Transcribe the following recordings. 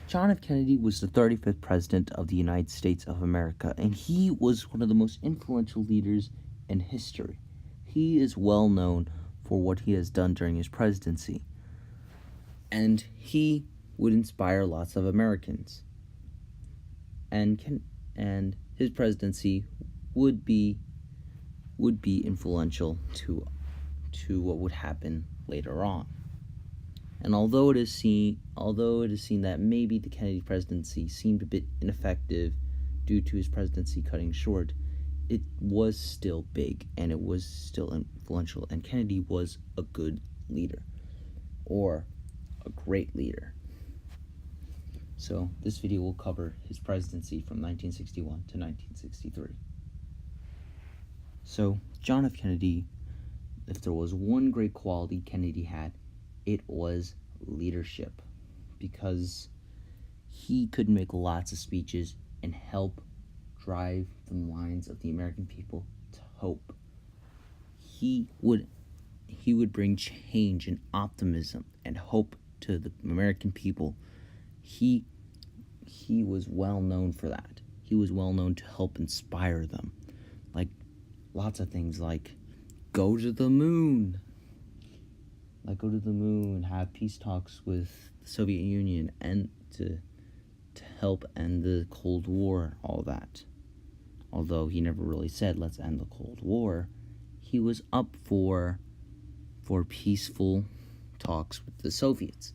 John F. Kennedy was the 35th President of the United States of America, and he was one of the most influential leaders in history. He is well known for what he has done during his presidency, and he would inspire lots of Americans. And his presidency would be influential to what would happen later on. And although it is seen that maybe the Kennedy presidency seemed a bit ineffective due to his presidency cutting short, it was still big and it was still influential, and Kennedy was a good leader, or a great leader. So this video will cover his presidency from 1961 to 1963. So John F. Kennedy, if there was one great quality Kennedy had, it was leadership, because he could make lots of speeches and help drive the minds of the American people to hope. He would bring change and optimism and hope to the American people. He was well known for that. He was well known to help inspire them, like lots of things, like go to the moon, have peace talks with the Soviet Union, and to help end the Cold War, all that. Although he never really said, let's end the Cold War, he was up for peaceful talks with the Soviets.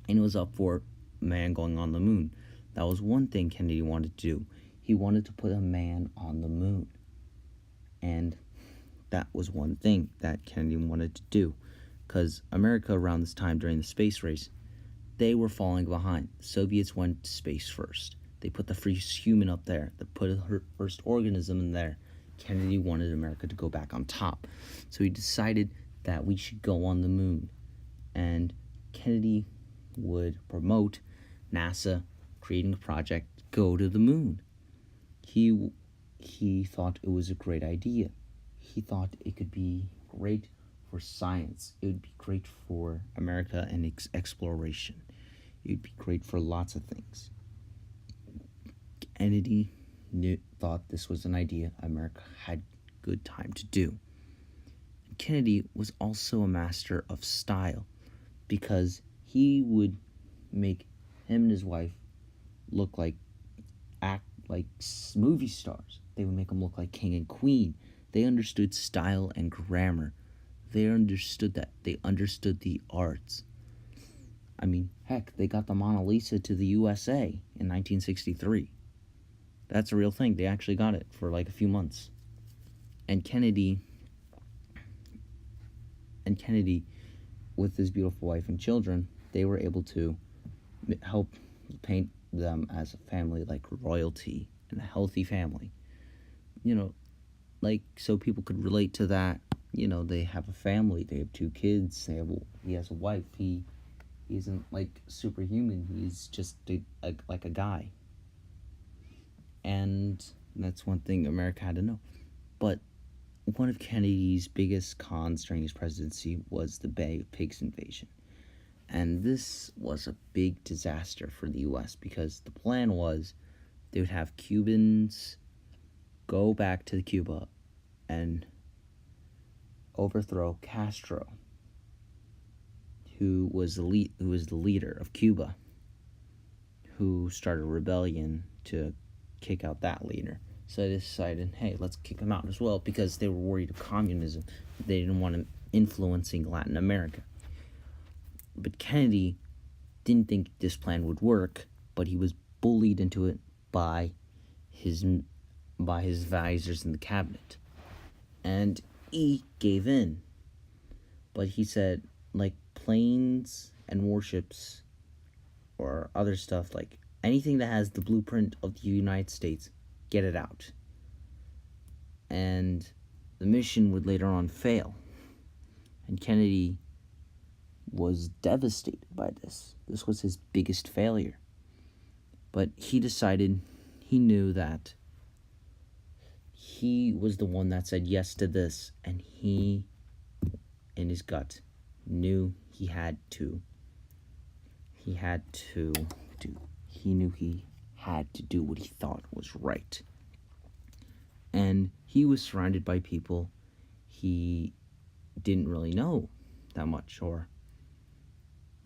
And he was up for man going on the moon. That was one thing Kennedy wanted to do. He wanted to put a man on the moon. And that was one thing that Kennedy wanted to do, because America around this time during the space race, they were falling behind. The Soviets went to space first. They put the first human up there. They put a first organism in there. Kennedy wanted America to go back on top. So he decided that we should go on the moon. And Kennedy would promote NASA creating a project to go to the moon. He thought it was a great idea. He thought it could be great for science. It would be great for America and exploration. It would be great for lots of things. Kennedy thought this was an idea America had good time to do. Kennedy was also a master of style, because he would make him and his wife act like movie stars. They would make them look like king and queen. They understood style and grammar. They understood that. They understood the arts. I mean, heck, they got the Mona Lisa to the USA in 1963. That's a real thing. They actually got it for like a few months. And Kennedy, with his beautiful wife and children, they were able to help paint them as a family, like royalty and a healthy family. So people could relate to that. They have a family. They have 2 kids. He has a wife. He isn't like superhuman. He's just like a guy. And that's one thing America had to know. But one of Kennedy's biggest cons during his presidency was the Bay of Pigs invasion. And this was a big disaster for the U.S. because the plan was they would have Cubans go back to Cuba and overthrow Castro, who was the leader of Cuba, who started a rebellion to kick out that leader. So they decided, hey, let's kick him out as well, because they were worried of communism. They didn't want him influencing Latin America. But Kennedy didn't think this plan would work, but he was bullied into it by his advisors in the cabinet. And he gave in. But he said, like, planes and warships or other stuff, like anything that has the blueprint of the United States, get it out. And the mission would later on fail. And Kennedy was devastated by this. This was his biggest failure. But he knew that he was the one that said yes to this, and he, in his gut, knew he had to to. He knew he had to do what he thought was right. And he was surrounded by people he didn't really know that much, or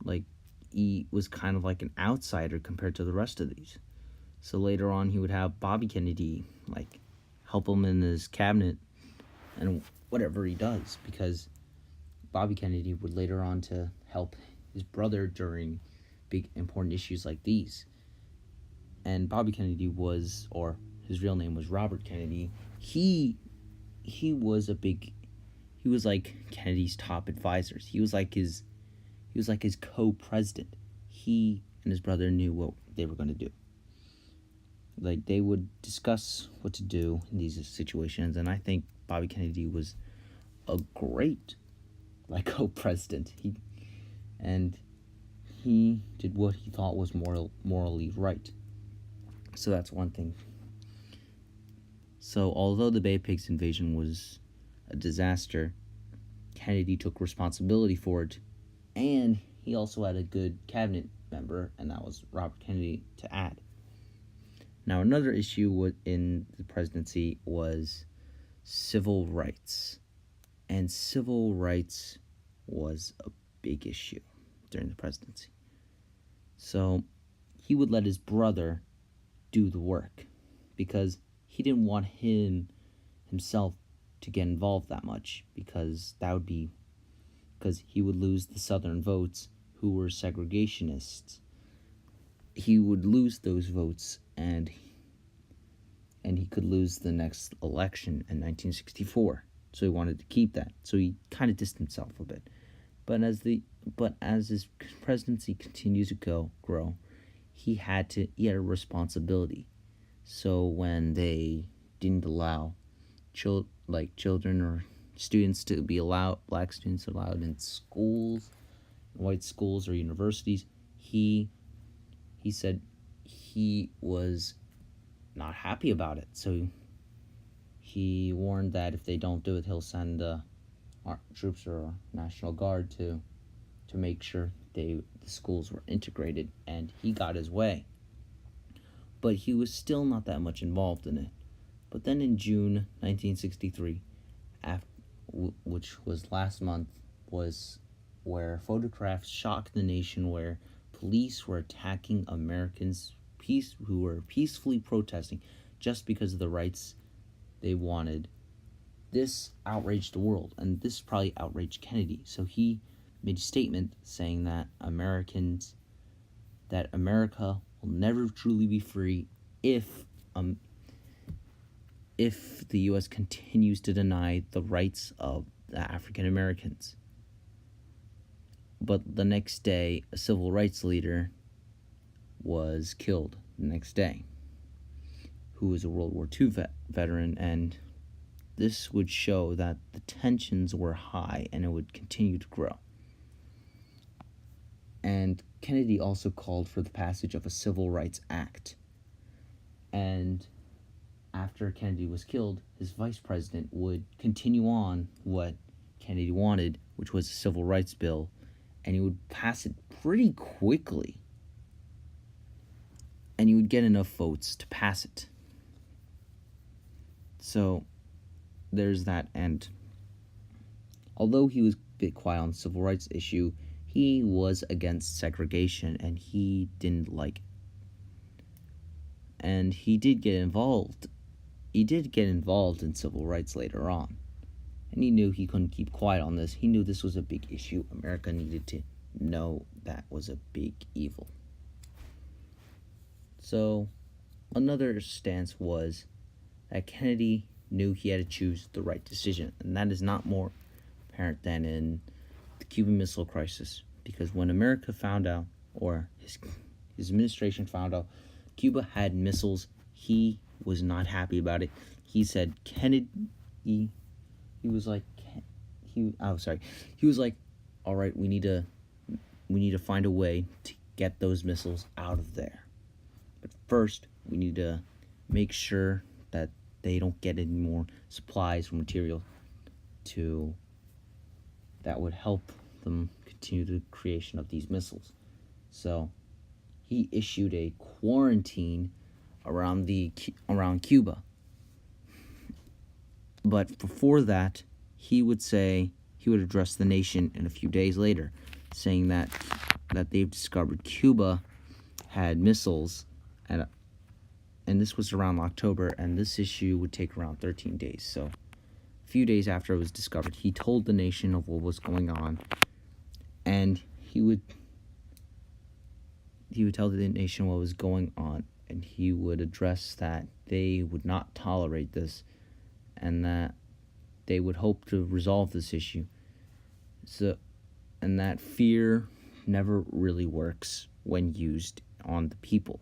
like he was kind of like an outsider compared to the rest of these. So later on, he would have Bobby Kennedy like help him in his cabinet and whatever he does, because Bobby Kennedy would later on to help his brother during big important issues like these. And Bobby Kennedy was, or his real name was Robert Kennedy. He was he was like Kennedy's top advisors. He was like his co-president. He and his brother knew what they were going to do. Like, they would discuss what to do in these situations, and I think Bobby Kennedy was a great co-president. He did what he thought was morally right. So that's one thing. So although the Bay of Pigs invasion was a disaster, Kennedy took responsibility for it, and he also had a good cabinet member, and that was Robert Kennedy, to add. Now, another issue in the presidency was civil rights. And civil rights was a big issue during the presidency. So he would let his brother do the work because he didn't want himself to get involved that much, because he would lose the Southern votes who were segregationists. He would lose those votes, and he could lose the next election in 1964. So he wanted to keep that. So he kind of distanced himself a bit. But as his presidency continues to grow, he had a responsibility. So when they didn't allow children or students to be allowed, black students allowed in schools, white schools or universities, he said he was not happy about it. So he warned that if they don't do it, he'll send troops or National Guard to make sure the schools were integrated, and he got his way. But he was still not that much involved in it. But then in June 1963, which was last month, was where photographs shocked the nation, where police were attacking Americans who were peacefully protesting just because of the rights they wanted. This outraged the world, and this probably outraged Kennedy. So he made a statement saying that America will never truly be free if the U.S. continues to deny the rights of the African Americans. But the next day, a civil rights leader was killed the next day, who was a World War II veteran, and this would show that the tensions were high and it would continue to grow. And Kennedy also called for the passage of a Civil Rights Act. And after Kennedy was killed, his vice president would continue on what Kennedy wanted, which was a civil rights bill, and he would pass it pretty quickly. And he would get enough votes to pass it. So there's that. And although he was a bit quiet on the civil rights issue, he was against segregation, and he didn't like it. And he did get involved. He did get involved in civil rights later on. And he knew he couldn't keep quiet on this. He knew this was a big issue. America needed to know that was a big evil. So another stance was that Kennedy knew he had to choose the right decision. And that is not more apparent than in the Cuban Missile Crisis. Because when America found out, or his administration found out, Cuba had missiles, he was not happy about it. He said Kennedy, he was like, all right, we need to find a way to get those missiles out of there. But first, we need to make sure that they don't get any more supplies or material that would help them continue the creation of these missiles. So he issued a quarantine around Cuba. But before that, he would address the nation in a few days later, saying that they've discovered Cuba had missiles, and this was around October, and this issue would take around 13 days. So a few days after it was discovered, he told the nation of what was going on, and he would tell the nation what was going on, and he would address that they would not tolerate this, and that they would hope to resolve this issue. And that fear never really works when used on the people.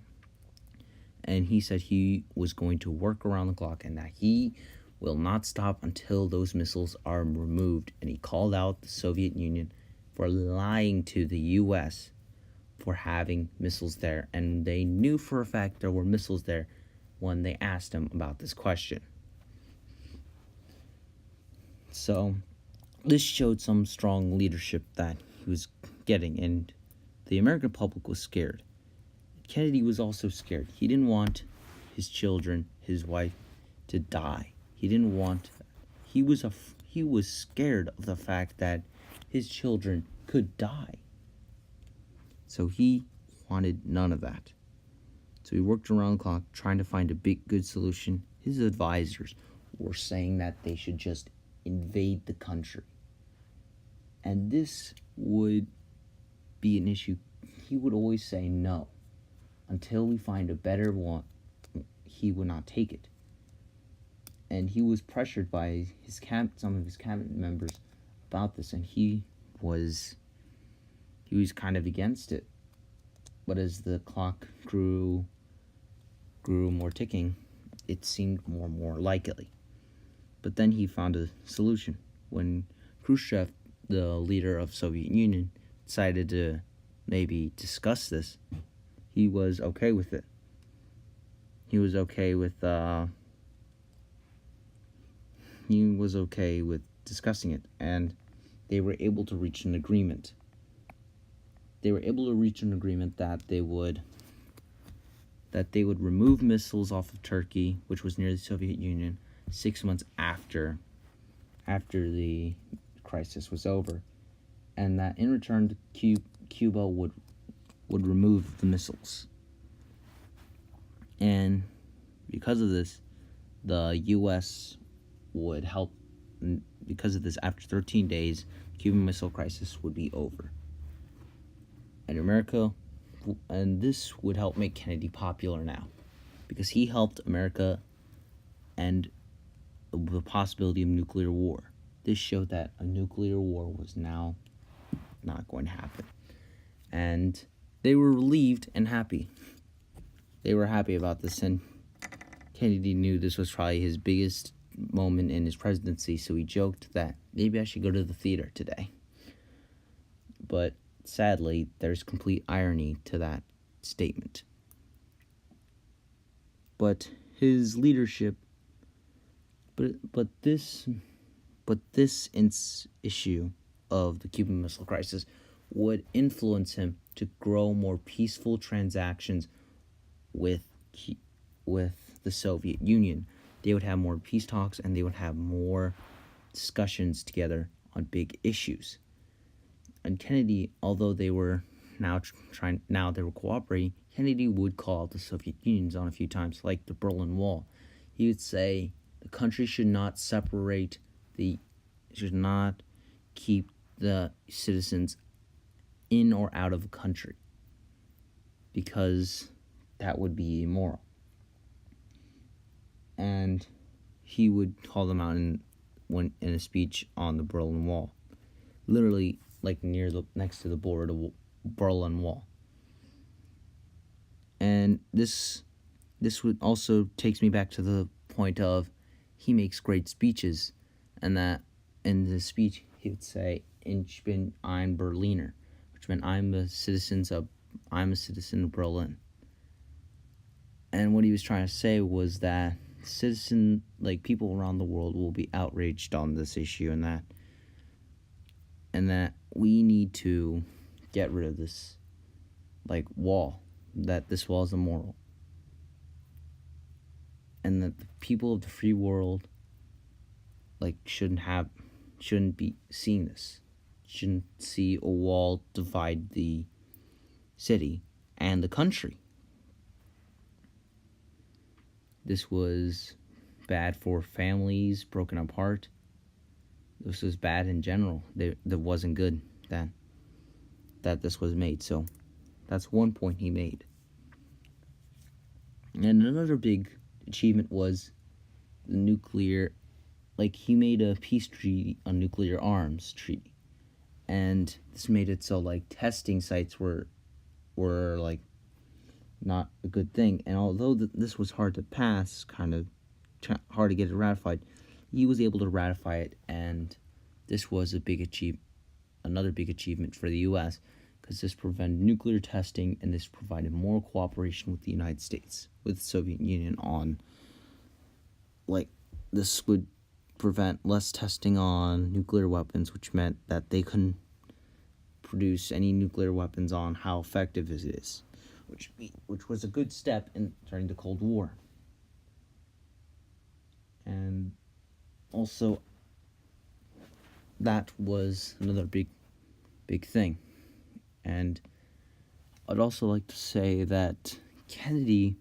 And he said he was going to work around the clock and that he will not stop until those missiles are removed. And he called out the Soviet Union for lying to the U.S. for having missiles there. And they knew for a fact there were missiles there when they asked him about this question. So this showed some strong leadership that he was getting, and the American public was scared. Kennedy was also scared. He didn't want his children, his wife, to die. He didn't want. He was scared of the fact that his children could die. So he wanted none of that. So he worked around the clock trying to find a good solution. His advisors were saying that they should just invade the country. And this would be an issue. He would always say no. Until we find a better one, he would not take it. And he was pressured by some of his cabinet members about this, and he was kind of against it. But as the clock grew more ticking, it seemed more and more likely. But then he found a solution. When Khrushchev, the leader of the Soviet Union, decided to maybe discuss this, he was okay with it. He was okay with discussing it, and they were able to reach an agreement. They were able to reach an agreement that they would remove missiles off of Turkey, which was near the Soviet Union, 6 months after the crisis was over, and that in return Cuba would remove the missiles. And because of this, the U.S. would help. Because of this, after 13 days, Cuban Missile Crisis would be over. And this would help make Kennedy popular now, because he helped America end the possibility of nuclear war. This showed that a nuclear war was now not going to happen. And they were relieved and happy. They were happy about this, and Kennedy knew this was probably his biggest moment in his presidency, so he joked that maybe I should go to the theater today. But sadly, there's complete irony to that statement. But his leadership, but this issue of the Cuban Missile Crisis would influence him to grow more peaceful transactions with the Soviet Union. They would have more peace talks, and they would have more discussions together on big issues. And Kennedy, although they were they were cooperating, Kennedy would call the Soviet Union on a few times, like the Berlin Wall. He would say the country should not keep the citizens in or out of the country, because that would be immoral. And he would call them out in a speech on the Berlin Wall, literally like next to the Berlin Wall. And this would also takes me back to the point of he makes great speeches, and that in the speech he would say, "Ich bin ein Berliner," which meant I'm a citizen of Berlin. And what he was trying to say was that people around the world will be outraged on this issue, and that we need to get rid of this wall. that this was immoral, and that the people of the free world shouldn't be seeing this, shouldn't see a wall divide the city and the country. This was bad for families broken apart. This was bad in general. That wasn't good that this was made. So that's one point he made. And another big achievement was the nuclear, he made a peace treaty on nuclear arms treaty. And this made it so testing sites were not a good thing. And although this was hard to pass, kind of hard to get it ratified, he was able to ratify it, and this was another big achievement for the U.S. because this prevented nuclear testing, and this provided more cooperation with the United States, with the Soviet Union on, this would prevent less testing on nuclear weapons, which meant that they couldn't produce any nuclear weapons on how effective it is, which was a good step during the Cold War. And also, that was another big thing. And I'd also like to say that Kennedy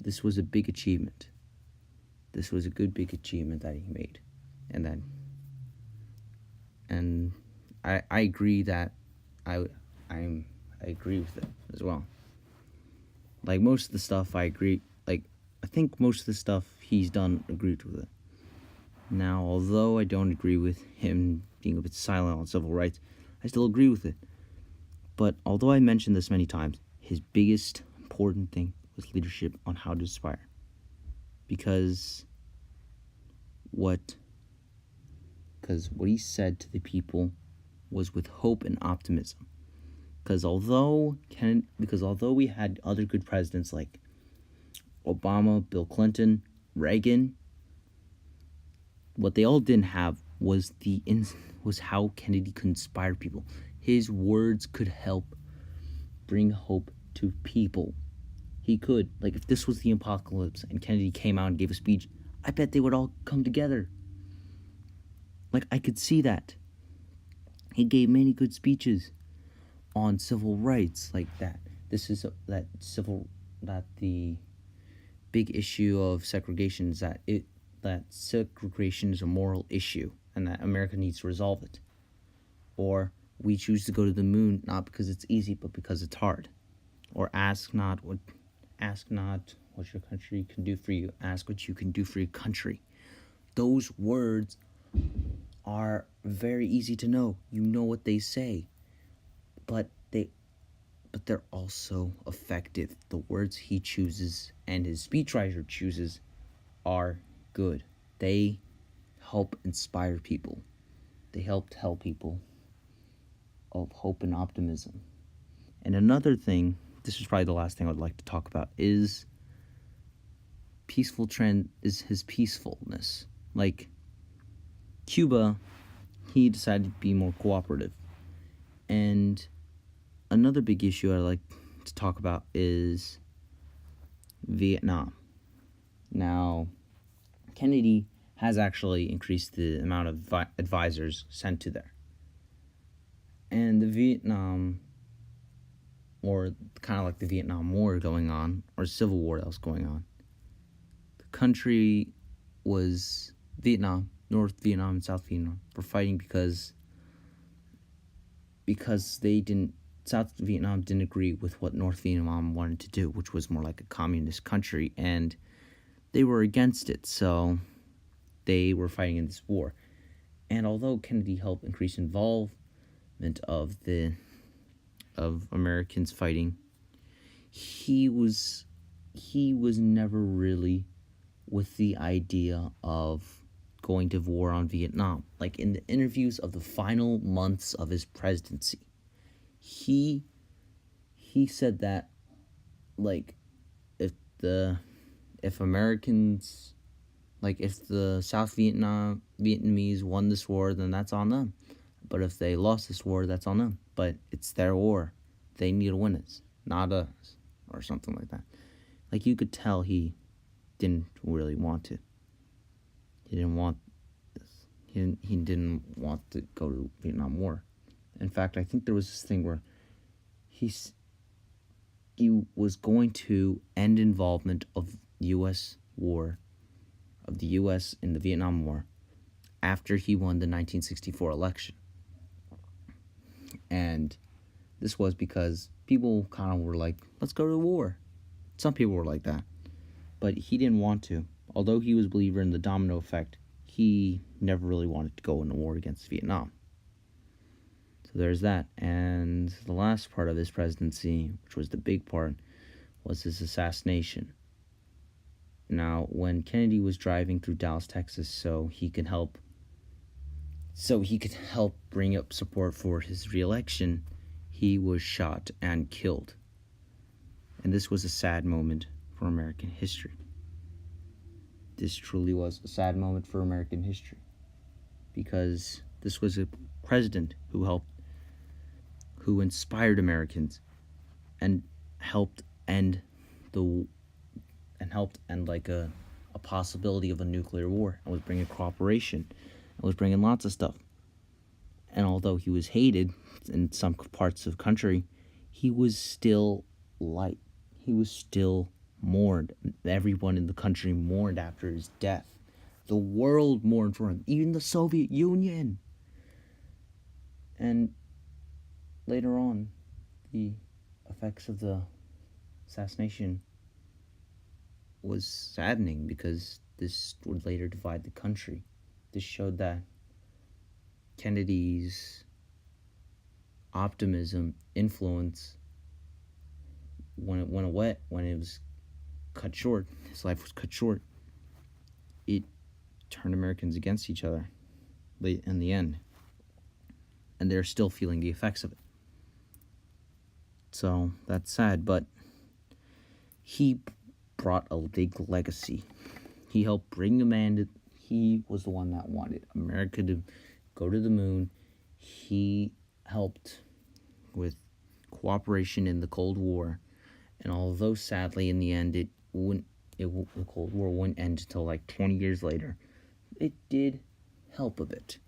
this was a big achievement. This was a good big achievement that he made. And I agree that I agree with it as well. Most of the stuff I agree, I think most of the stuff he's done, agreed with it. Now, although I don't agree with him being a bit silent on civil rights, I still agree with it. But although I mentioned this many times, his biggest important thing was leadership on how to inspire. Because what he said to the people was with hope and optimism. Because although we had other good presidents like Obama, Bill Clinton, Reagan, what they all didn't have was how Kennedy could inspire people. His words could help bring hope to people. He could, if this was the apocalypse and Kennedy came out and gave a speech, I bet they would all come together. I could see that. He gave many good speeches on civil rights like that. That the big issue of segregation is that segregation is a moral issue and that America needs to resolve it. Or we choose to go to the moon not because it's easy but because it's hard. Or ask not what your country can do for you, ask what you can do for your country. Those words are very easy to know. You know what they say. But they're also effective. The words he chooses and his speechwriter chooses are good. They help inspire people. They help tell people of hope and optimism. And another thing, this is probably the last thing I'd like to talk about, is his peacefulness. Cuba, he decided to be more cooperative. And another big issue I'd like to talk about is Vietnam. Now, Kennedy has actually increased the amount of advisors sent to there. And the Vietnam, or kind of like the Vietnam War going on, or Civil War that was going on, the country was Vietnam, North Vietnam and South Vietnam were fighting because South Vietnam didn't agree with what North Vietnam wanted to do, which was more like a communist country, and they were against it, so they were fighting in this war. And although Kennedy helped increase involvement of Americans fighting, he was never really with the idea of going to war on Vietnam. In the interviews of the final months of his presidency, he said that if Americans, if the South Vietnamese won this war, then that's on them. But if they lost this war, that's on them. but it's their war. They need to win it, not us, or something like that. Like, you could tell he didn't really want to. He didn't want this. He didn't want to go to Vietnam War. In fact, I think there was this thing where he was going to end involvement of U.S. war, of the U.S. in the Vietnam War, after he won the 1964 election. And this was because people kind of were like, let's go to the war. Some people were like that. But he didn't want to. Although he was a believer in the domino effect, he never really wanted to go in a war against Vietnam. So there's that. And the last part of his presidency, which was the big part, was his assassination. Now, when Kennedy was driving through Dallas, Texas, so he could help bring up support for his re-election, he was shot and killed. And this was a sad moment for American history. This truly was a sad moment for American history, because this was a president who inspired Americans and helped end like a possibility of a nuclear war, and was bringing cooperation, and was bringing lots of stuff. And although he was hated in some parts of the country, he was still liked. He was still mourned. Everyone in the country mourned after his death. The world mourned for him, even the Soviet Union. And later on, the effects of the assassination was saddening, because this would later divide the country. This showed that Kennedy's optimism, influence, when it was cut short, his life was cut short, it turned Americans against each other late in the end. And they're still feeling the effects of it. So that's sad, but he brought a big legacy. He helped bring the man he was the one that wanted America to go to the moon. He helped with cooperation in the Cold War. And although sadly in the end the Cold War wouldn't end until like 20 years later, it did help a bit.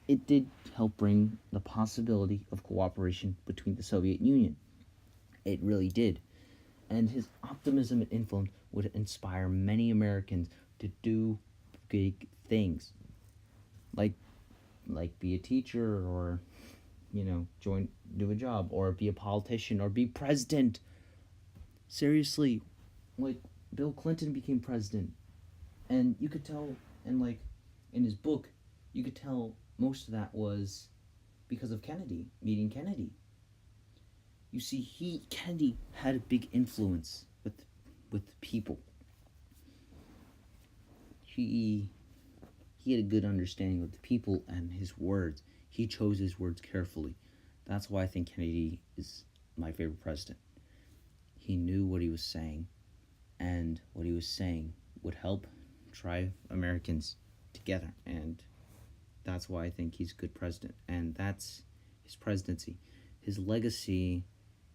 It did help bring the possibility of cooperation between the Soviet Union. It really did. And his optimism and influence would inspire many Americans to do big things. Like be a teacher, or, do a job, or be a politician, or be president. Seriously, like Bill Clinton became president. And you could tell, and in his book, you could tell most of that was because of Kennedy, meeting Kennedy. You see, Kennedy had a big influence with people. He had a good understanding of the people and his words. He chose his words carefully. That's why I think Kennedy is my favorite president. He knew what he was saying, and what he was saying would help drive Americans together. And that's why I think he's a good president. And that's his presidency. His legacy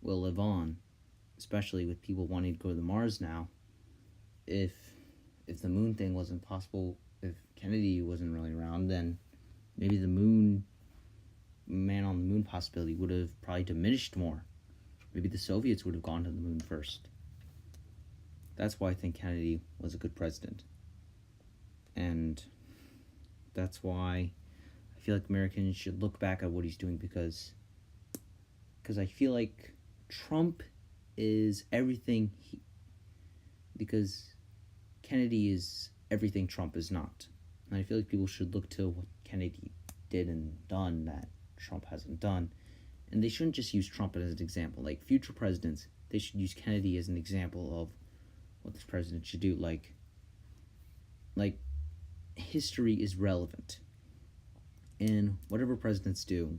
will live on, especially with people wanting to go to Mars now. If the moon thing wasn't possible, if Kennedy wasn't really around, then maybe the man on the moon possibility would have probably diminished more. Maybe the Soviets would have gone to the moon first. That's why I think Kennedy was a good president. And that's why I feel like Americans should look back at what he's doing, because I feel like Trump is everything because Kennedy is everything Trump is not. And I feel like people should look to what Kennedy did and done that Trump hasn't done. And they shouldn't just use Trump as an example. Like future presidents, they should use Kennedy as an example of what this president should do. Like history is relevant. And whatever presidents do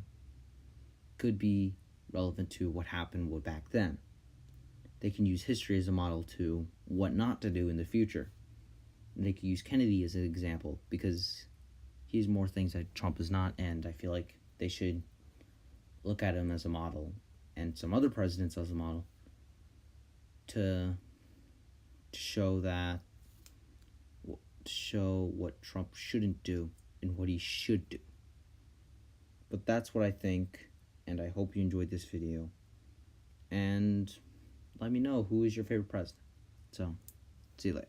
could be relevant to what happened back then. They can use history as a model to what not to do in the future. And they can use Kennedy as an example, because he's more things that Trump is not, and I feel like they should look at him as a model and some other presidents as a model to show that to show what Trump shouldn't do and what he should do. But that's what I think, and I hope you enjoyed this video. And let me know who is your favorite president. So, see you later.